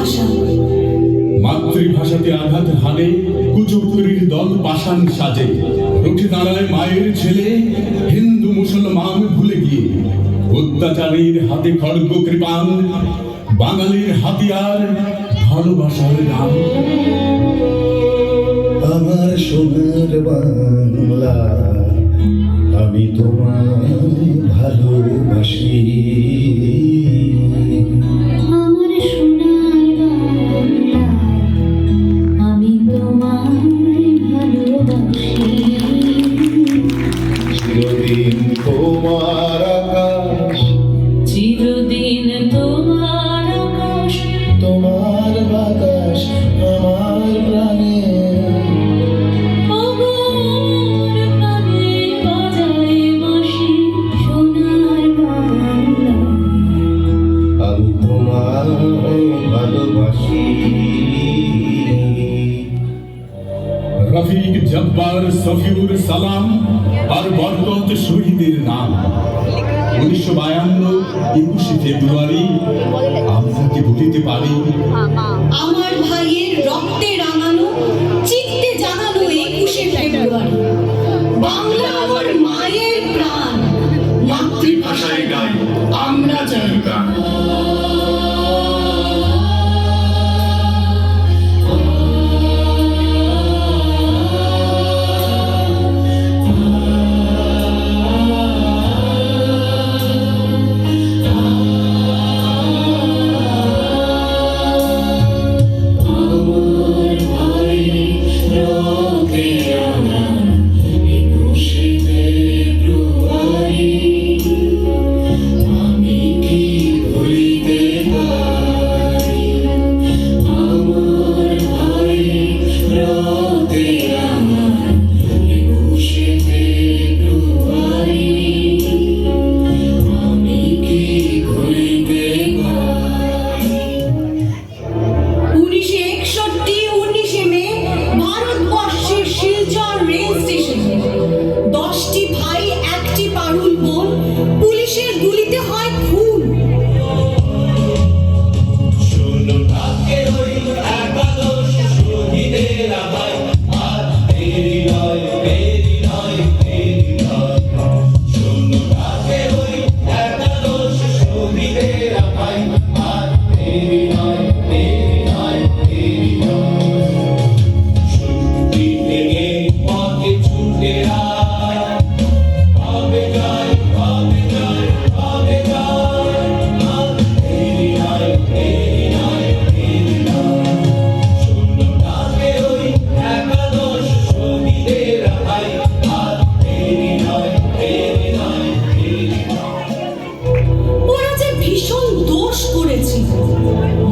মাতৃভাষা। মাতৃভাষাতে আঘাত হানে কুচক্রীর দল পাষাণ সাজে, উঠে দাঁড়ায় মায়ের ছেলে হিন্দু মুসলমান ভুলে গিয়ে। অত্যাচারীর হাতে খড়গ কৃপান, বাঙালির হাতিয়ার ভালোবাসার নাম। আমার সোনার বাংলা, আমি তোমায় ভালোবাসি। আমার সোনার বাংলা, আমি তোমায় ভালোবাসি। চিরদিন তোমার আকাশ, চিরদিন তোমার আকাশ, তোমার বাতাস আমার প্রাণে। আমার প্রাণে বাজায় বাঁশি সোনার বাংলা। আমি তোমায় ভালোবাসি। রফিক, জব্বার, সফিউর, সালাম আর বরকত শহীদের নাম। 1952 21শে ফেব্রুয়ারি আমরা কি ভুলিতে পারি? আমার ভাইয়ের রক্তে রাঙানো, চিত্তে জানানো 21শে ফেব্রুয়ারি। বাংলা আমার মায়ের প্রাণ, মাতৃভাষায় গাই আমরা চাই গান। পুলিশের গুলিতে হয় খুন।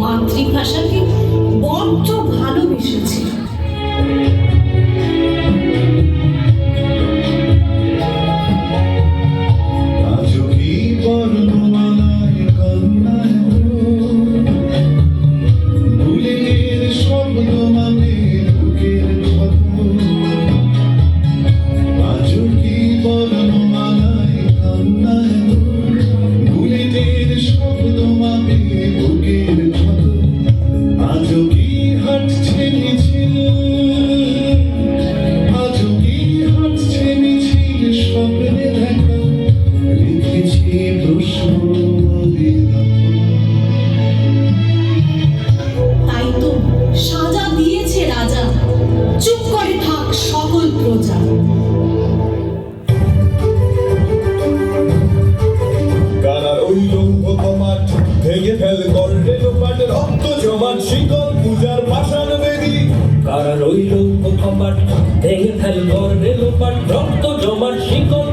মাতৃভাষাকে বড্ড ভালোবেসেছি। তাই তো সাজা দিয়েছে রাজা, চুপ করে থাক সকল প্রজা। কারা রইল কমাট, ভেঙে ফেল করলে লোপাট, রক্ত জমান শিকল পূজার ভাষার বেদি। কারা রইল কমাট, ভেঙে ফেল করলে লোপাট, রক্ত জমান শিকল